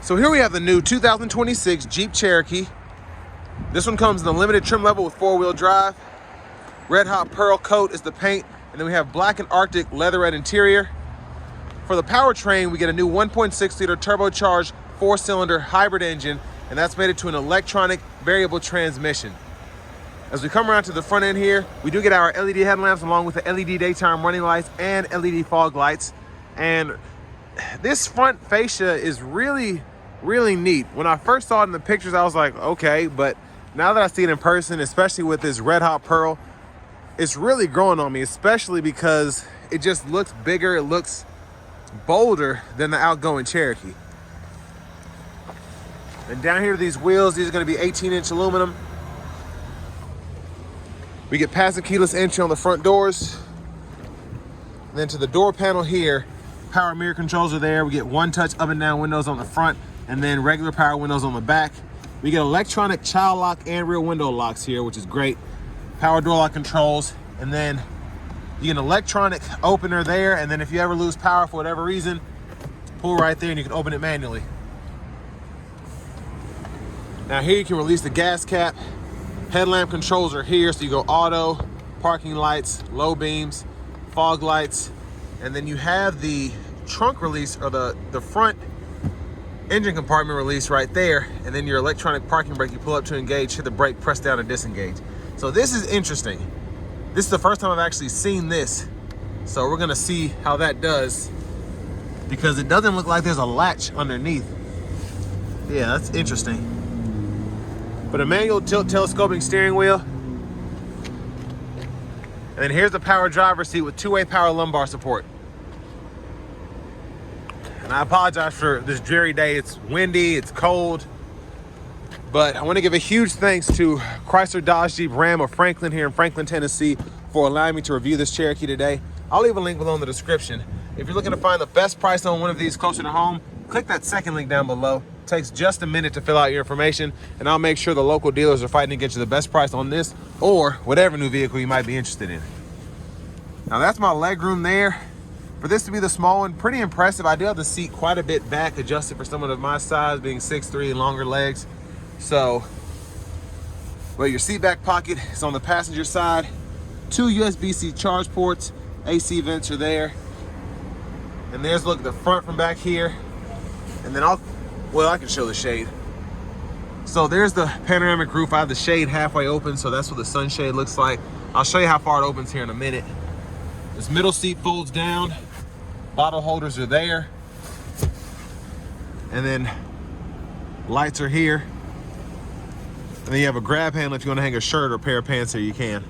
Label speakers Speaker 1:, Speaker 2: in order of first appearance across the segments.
Speaker 1: So here we have the new 2026 Jeep Cherokee. This one comes in the limited trim level with 4-wheel drive. Red Hot Pearl coat is the paint. And then we have black and Arctic leatherette interior. For the powertrain, we get a new 1.6 liter turbocharged 4-cylinder hybrid engine, and that's mated to an electronic variable transmission. As we come around to the front end here, we do get our LED headlamps along with the LED daytime running lights and LED fog lights. And this front fascia is really neat. When I first saw it in the pictures, I was like, okay, but now that I see it in person, especially with this Red Hot Pearl, it's really growing on me, especially because it just looks bigger, it looks bolder than the outgoing Cherokee. And down here, these wheels, these are gonna be 18-inch aluminum. We get passive keyless entry on the front doors. And then to the door panel here, power mirror controls are there. We get one-touch up and down windows on the front, and then regular power windows on the back. We get electronic child lock and rear window locks here, which is great. Power door lock controls, and then you get an electronic opener there, and then if you ever lose power for whatever reason, pull right there and you can open it manually. Now here you can release the gas cap. Headlamp controls are here, so you go auto, parking lights, low beams, fog lights, and then you have the trunk release, or the front engine compartment release right there, and then your electronic parking brake. You pull up to engage, hit the brake, press down to disengage. So this is interesting. This is the first time I've actually seen this, so we're gonna see how that does, because it doesn't look like there's a latch underneath. Yeah, that's interesting. But a manual tilt telescoping steering wheel. And then here's the power driver's seat with 2-way power lumbar support. And I apologize for this dreary day. It's windy, it's cold. But I want to give a huge thanks to Chrysler, Dodge, Jeep, Ram of Franklin here in Franklin, Tennessee for allowing me to review this Cherokee today. I'll leave a link below in the description. If you're looking to find the best price on one of these closer to home, click that second link down below. It takes just a minute to fill out your information, and I'll make sure the local dealers are fighting to get you the best price on this or whatever new vehicle you might be interested in. Now that's my leg room there. For this to be the small one, pretty impressive. I do have the seat quite a bit back, adjusted for someone of my size, being 6'3" and longer legs. So, well, your seat back pocket is on the passenger side. 2 USB-C charge ports, AC vents are there. And there's, look, the front from back here. And then I can show the shade. So there's the panoramic roof. I have the shade halfway open, so that's what the sunshade looks like. I'll show you how far it opens here in a minute. This middle seat folds down. Bottle holders are there. And then lights are here. And then you have a grab handle. If you want to hang a shirt or a pair of pants here, you can.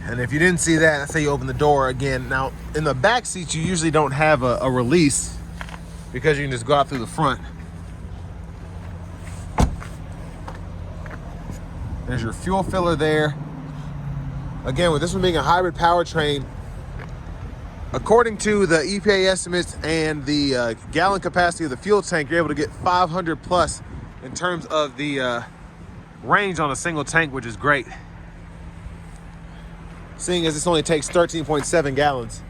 Speaker 1: And if you didn't see that, let's say you open the door again. Now, in the back seats, you usually don't have a release because you can just go out through the front. There's your fuel filler there. Again, with this one being a hybrid powertrain, according to the EPA estimates and the gallon capacity of the fuel tank, you're able to get 500 plus in terms of the range on a single tank, which is great. Seeing as this only takes 13.7 gallons.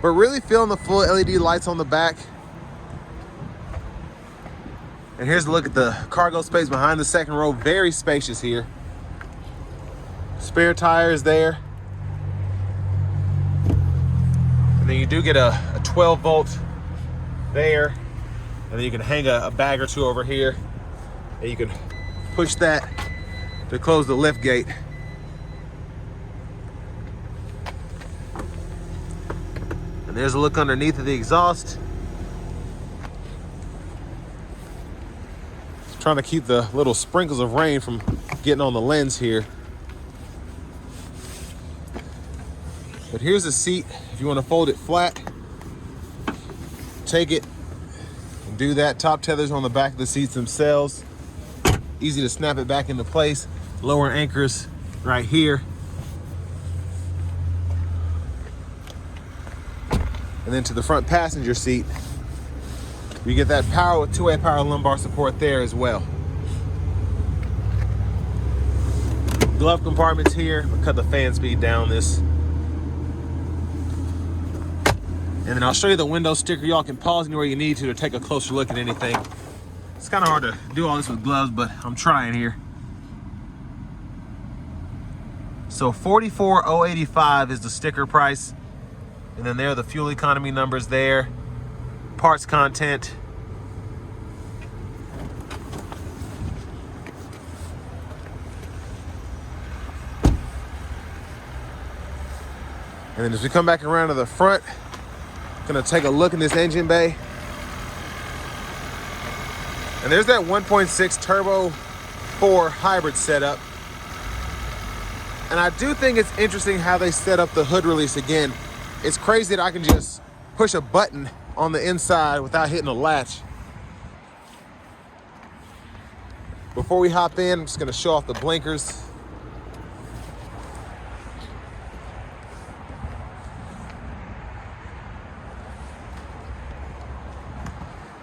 Speaker 1: But really feeling the full LED lights on the back. And here's a look at the cargo space behind the second row. Very spacious here. Spare tires there. And then you do get a 12 volt there. And then you can hang a bag or two over here. And you can push that to close the lift gate. And there's a look underneath of the exhaust. Trying to keep the little sprinkles of rain from getting on the lens here. But here's the seat. If you want to fold it flat, take it and do that. Top tethers on the back of the seats themselves. Easy to snap it back into place. Lower anchors right here. And then to the front passenger seat, you get that power with 2-way power lumbar support there as well. Glove compartments here. We'll cut the fan speed down this. And then I'll show you the window sticker. Y'all can pause anywhere you need to take a closer look at anything. It's kind of hard to do all this with gloves, but I'm trying here. So $44,085 is the sticker price. And then there are the fuel economy numbers there. Parts content. And then as we come back around to the front, gonna take a look in this engine bay. And there's that 1.6 turbo 4 hybrid setup. And I do think it's interesting how they set up the hood release again. It's crazy that I can just push a button on the inside without hitting a latch. Before we hop in, I'm just gonna show off the blinkers.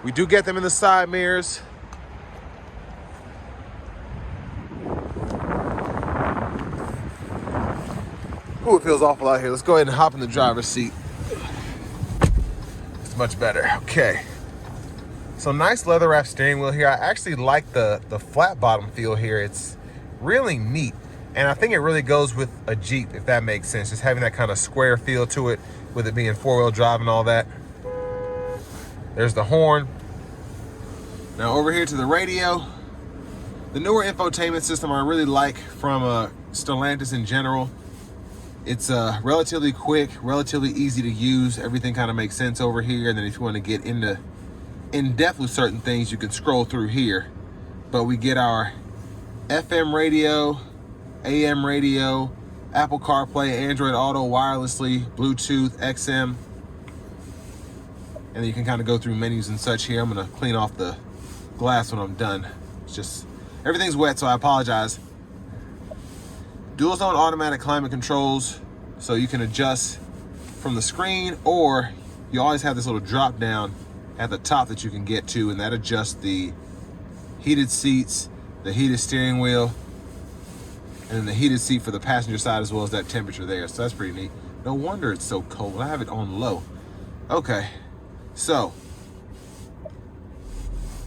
Speaker 1: We do get them in the side mirrors. Ooh, it feels awful out here. Let's go ahead and hop in the driver's seat. It's much better. Okay. So nice leather wrap steering wheel here. I actually like the flat bottom feel here. It's really neat. And I think it really goes with a Jeep, if that makes sense. Just having that kind of square feel to it, with it being four-wheel drive and all that. There's the horn. Now over here to the radio. The newer infotainment system I really like from Stellantis in general. It's relatively quick, relatively easy to use. Everything kind of makes sense over here. And then if you want to get in depth with certain things, you can scroll through here. But we get our FM radio, AM radio, Apple CarPlay, Android Auto wirelessly, Bluetooth, XM. And then you can kind of go through menus and such here. I'm gonna clean off the glass when I'm done. It's just, everything's wet, so I apologize. Dual zone automatic climate controls, so you can adjust from the screen, or you always have this little drop down at the top that you can get to, and that adjusts the heated seats, the heated steering wheel, and then the heated seat for the passenger side, as well as that temperature there. So that's pretty neat. No wonder it's so cold. I have it on low. Okay, so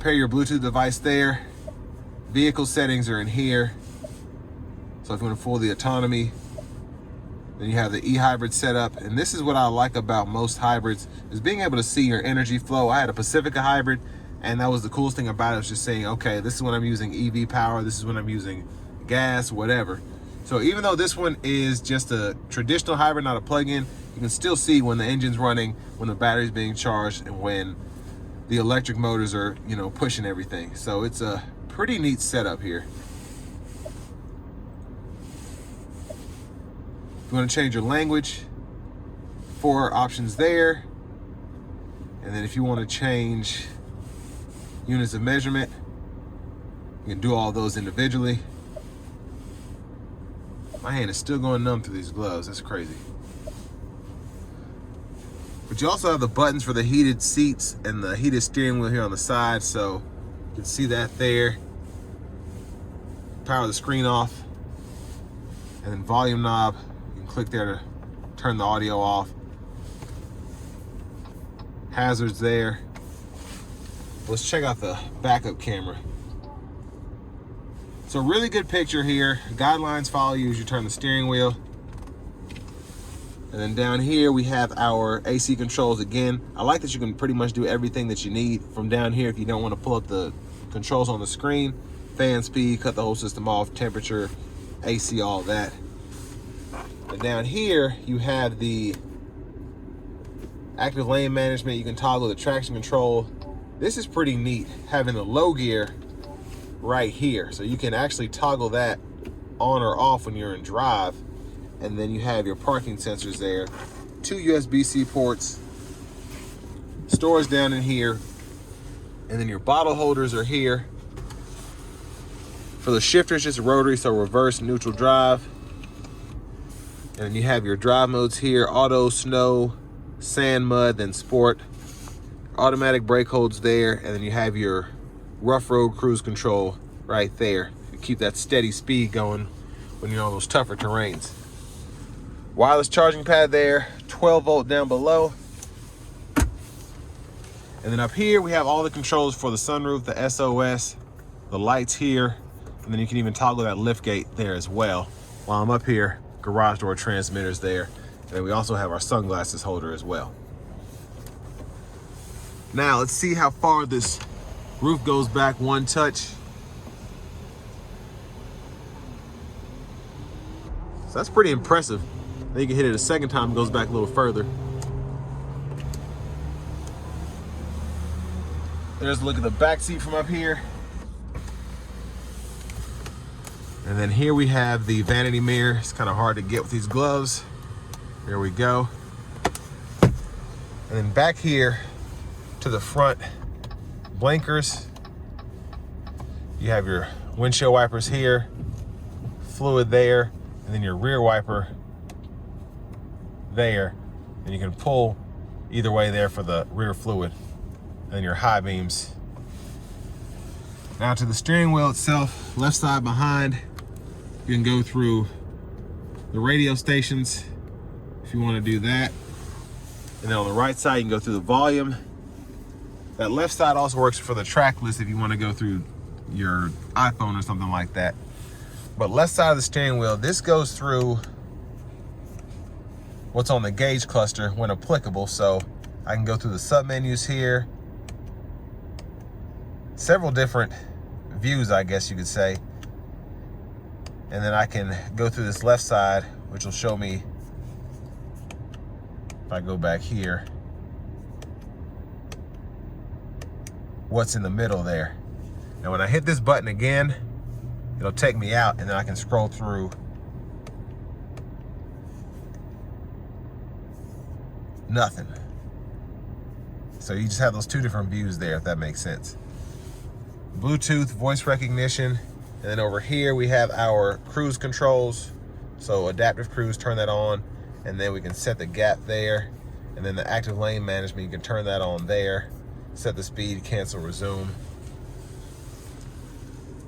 Speaker 1: pair your Bluetooth device there. Vehicle settings are in here. So if you want to full the autonomy, then you have the e-hybrid setup. And this is what I like about most hybrids, is being able to see your energy flow. I had a Pacifica hybrid, and that was the coolest thing about it, was just saying, okay, this is when I'm using EV power, this is when I'm using gas, whatever. So even though this one is just a traditional hybrid, not a plug-in, you can still see when the engine's running, when the battery's being charged, and when the electric motors are, you know, pushing everything. So it's a pretty neat setup here. If you want to change your language, 4 options there. And then if you want to change units of measurement, you can do all those individually. My hand is still going numb through these gloves. That's crazy. But you also have the buttons for the heated seats and the heated steering wheel here on the side, so you can see that there. Power the screen off. And then volume knob. You can click there to turn the audio off. Hazards there. Let's check out the backup camera. So really good picture here. Guidelines follow you as you turn the steering wheel. And then down here we have our AC controls again. I like that you can pretty much do everything that you need from down here if you don't want to pull up the controls on the screen. Fan speed, cut the whole system off, temperature, AC, all that. And down here you have the active lane management. You can toggle the traction control. This is pretty neat, having the low gear right here. So you can actually toggle that on or off when you're in drive. And then you have your parking sensors there, 2 USB-C ports, storage down in here, and then your bottle holders are here. For the shifters, just rotary, so reverse, neutral, drive. And then you have your drive modes here, auto, snow, sand, mud, then sport. Automatic brake holds there, and then you have your rough road cruise control right there. You keep that steady speed going when you're on those tougher terrains. Wireless charging pad there, 12 volt down below. And then up here, we have all the controls for the sunroof, the SOS, the lights here, and then you can even toggle that lift gate there as well. While I'm up here, garage door transmitters there. And then we also have our sunglasses holder as well. Now, let's see how far this roof goes back one touch. So that's pretty impressive. Then you can hit it a second time, it goes back a little further. There's a look at the back seat from up here. And then here we have the vanity mirror. It's kind of hard to get with these gloves. There we go. And then back here to the front blinkers, you have your windshield wipers here, fluid there, and then your rear wiper there. And you can pull either way there for the rear fluid. And then your high beams. Now to the steering wheel itself, left side behind, you can go through the radio stations if you want to do that. And then on the right side, you can go through the volume. That left side also works for the track list if you want to go through your iPhone or something like that. But left side of the steering wheel, this goes through what's on the gauge cluster when applicable. So I can go through the sub menus here. Several different views, I guess you could say. And then I can go through this left side, which will show me, if I go back here, what's in the middle there. Now when I hit this button again, it'll take me out, and then I can scroll through nothing. So you just have those two different views there, if that makes sense. Bluetooth, voice recognition, and then over here we have our cruise controls. So adaptive cruise, turn that on, and then we can set the gap there. And then the active lane management, you can turn that on there. Set the speed, cancel, resume.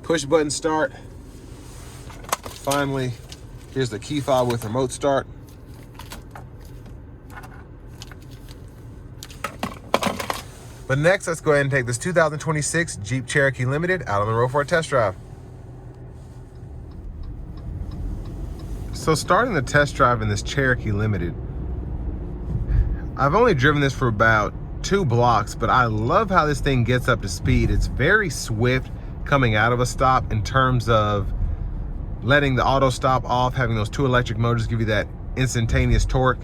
Speaker 1: Push button start. Finally, here's the key fob with remote start. But next, let's go ahead and take this 2026 Jeep Cherokee Limited out on the road for a test drive. So starting the test drive in this Cherokee Limited, I've only driven this for about 2 blocks, but I love how this thing gets up to speed. It's very swift coming out of a stop in terms of letting the auto stop off, having those 2 electric motors give you that instantaneous torque.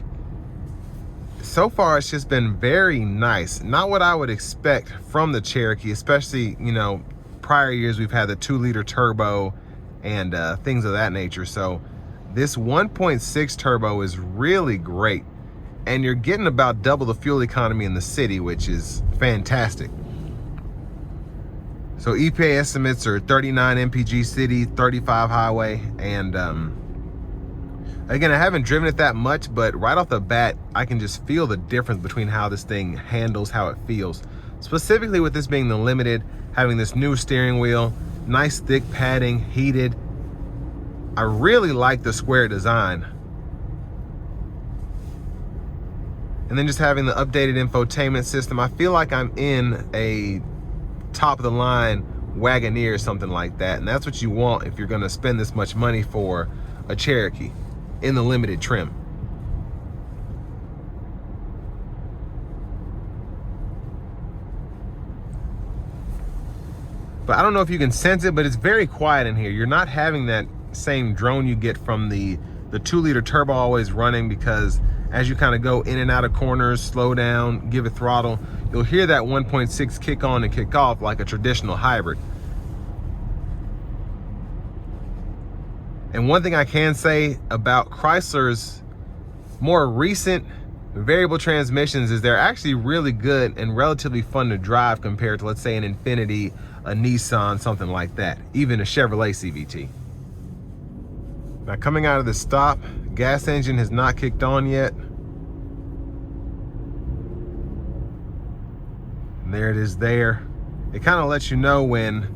Speaker 1: So far, it's just been very nice. Not what I would expect from the Cherokee, especially, you know, prior years we've had the 2-liter turbo and things of that nature. So this 1.6 turbo is really great. And you're getting about double the fuel economy in the city, which is fantastic. So EPA estimates are 39 mpg city, 35 highway, and again, I haven't driven it that much, but right off the bat, I can just feel the difference between how this thing handles, how it feels. Specifically with this being the Limited, having this new steering wheel, nice thick padding, heated. I really like the square design. And then just having the updated infotainment system, I feel like I'm in a top of the line Wagoneer or something like that. And that's what you want if you're gonna spend this much money for a Cherokee in the Limited trim. But I don't know if you can sense it, but it's very quiet in here. You're not having that same drone you get from the 2-liter turbo always running, because as you kind of go in and out of corners, slow down, give it throttle, you'll hear that 1.6 kick on and kick off like a traditional hybrid. And one thing I can say about Chrysler's more recent variable transmissions is they're actually really good and relatively fun to drive compared to, let's say, an Infiniti, a Nissan, something like that, even a Chevrolet CVT. Now coming out of the stop, gas engine has not kicked on yet. And there it is there. It kind of lets you know when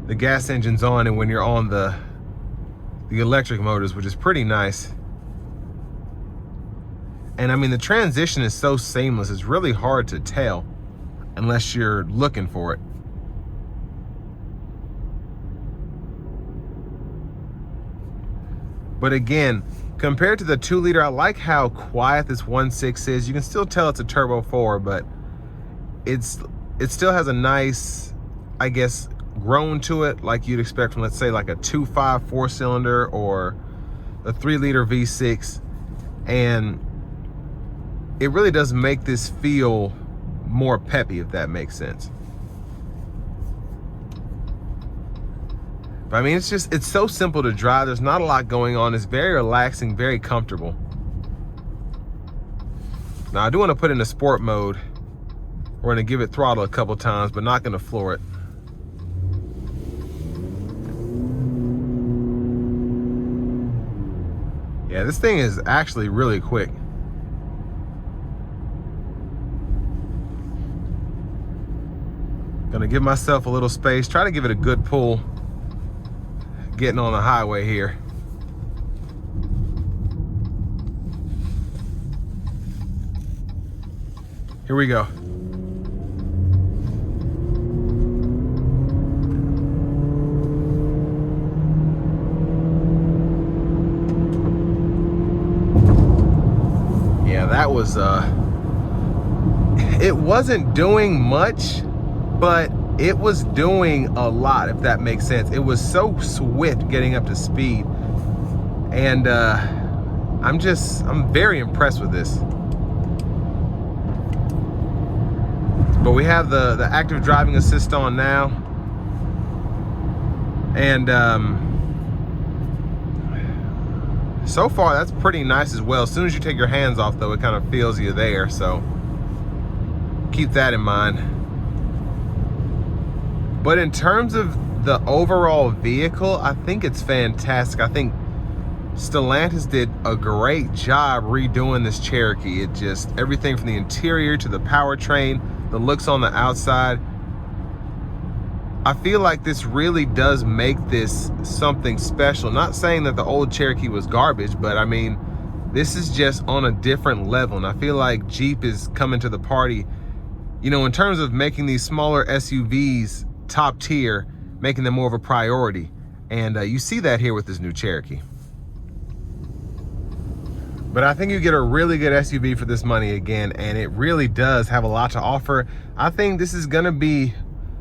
Speaker 1: the gas engine's on and when you're on the electric motors, which is pretty nice. And I mean, the transition is so seamless, it's really hard to tell unless you're looking for it. But again, compared to the 2-liter, I like how quiet this 1.6 is. You can still tell it's a turbo 4, but it still has a nice, I guess, groan to it, like you'd expect from, let's say, like a 2.5 4-cylinder or a 3-liter V6. And it really does make this feel more peppy, if that makes sense. But I mean, it's so simple to drive. There's not a lot going on. It's very relaxing, very comfortable. Now, I do want to put it in a sport mode. We're going to give it throttle a couple times, but not going to floor it. Yeah, this thing is actually really quick. Gonna give myself a little space, try to give it a good pull, getting on the highway here. Here we go. Yeah, that was, it wasn't doing much, but it was doing a lot, if that makes sense. It was so swift getting up to speed. And I'm very impressed with this. But we have the active driving assist on now. And so far, that's pretty nice as well. As soon as you take your hands off, though, it kind of feels you there. So keep that in mind. But in terms of the overall vehicle, I think it's fantastic. I think Stellantis did a great job redoing this Cherokee. It just, everything from the interior to the powertrain, the looks on the outside. I feel like this really does make this something special. Not saying that the old Cherokee was garbage, but I mean, this is just on a different level. And I feel like Jeep is coming to the party, you know, in terms of making these smaller SUVs top tier, making them more of a priority. And you see that here with this new Cherokee. But I think you get a really good SUV for this money again, and it really does have a lot to offer. I think this is gonna be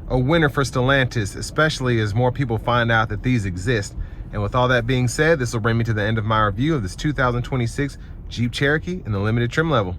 Speaker 1: a winner for Stellantis, especially as more people find out that these exist. And with all that being said, this will bring me to the end of my review of this 2026 Jeep Cherokee in the limited trim level.